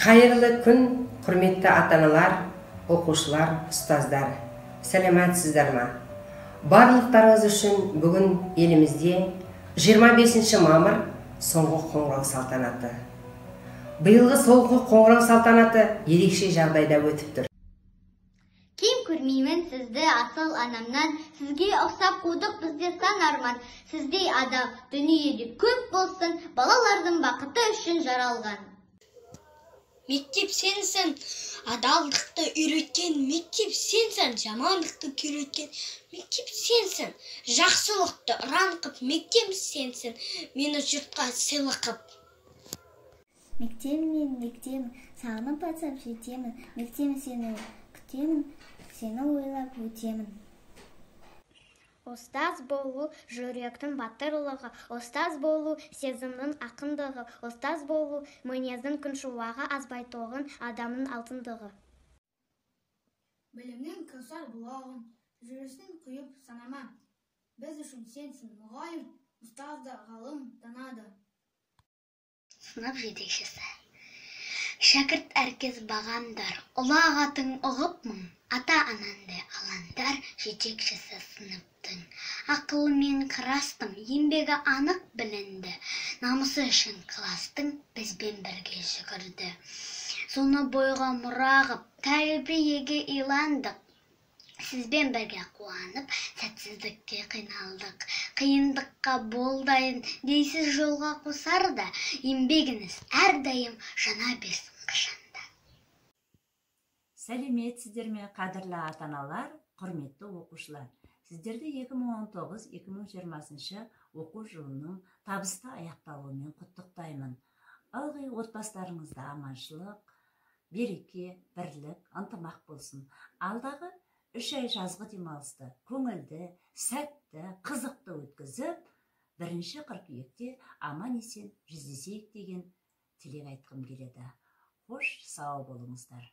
Қайырлы күн, құрметті ата-аналар, оқушылар, ұстаздар. Сәлеметсіздер ма? Барлықтарыңыз үшін бүгін елімізде 25 мамыр соңғы қоңырау салтанаты. Биылғы соңғы қоңырау салтанаты ерекше жағдайда өтіп тұр. Кем көрмеймін сізді асыл анамнан, сізге ұқсап қудық бізде сан арман. Сіздей адам дүниеде көп болсын, балалардың бақыты үшін жаралған. Мектеп сенсің, адалдықты үйреткен, мектеп сенсің, жамандықты үйреткен, мектеп сенсің, жақсылықты ұран қып, мектеп сенсің, мені жұртқа сыйлы қып. Мектебім, сағынып батсам жетемін, мектебім сені күтемін, сені ойлап өтемін. Ұстаз болу жүректің батырлығы, ұстаз болу сезімнің ақындығы, ұстаз болу мінездің күншуағы, азбайтоғын адамның алтындығы. Білімнің кәусар бұлағын, жүресін құйып санама. Біз үшін сенсің мұғалім, ұстаз да ғалым танады. Сынып жетекшісі. Шәкірт әркез бағамдар, ұлағатын ұғыпмын, ата-ананды аландар, жетекшісі сыныптың. Ақылымен қырастым, еңбегі анық білінді, намысы үшін кластың бізбен бірге жүгірді. Соны бойға мұрағып, тәрбиеге иландық. Сізбен бірге қуанып, сәтсіздікке қиналдық. Қиындыққа болдайын дейсіз жолға қосарда, еңбегіңіз әрдайым жана берсін қашанда. Сәлеметсіздер ме, қадірлі ата-аналар, құрметті оқушылар. Сіздерді 2019-2020 оқу жылының табысты аяқталуымен құттықтаймын. Ылғи отбасыларыңызда аманшылық, береке, бірлік, ынтымақ болсын. Алдағы 3 ай жазғы демалысты көңілді, сәтті, қызықты өткізіп, 1 қыркүйекте аман-есен жүздесейік деген тілек айтқым келеді. Хош, сау болыңыздар.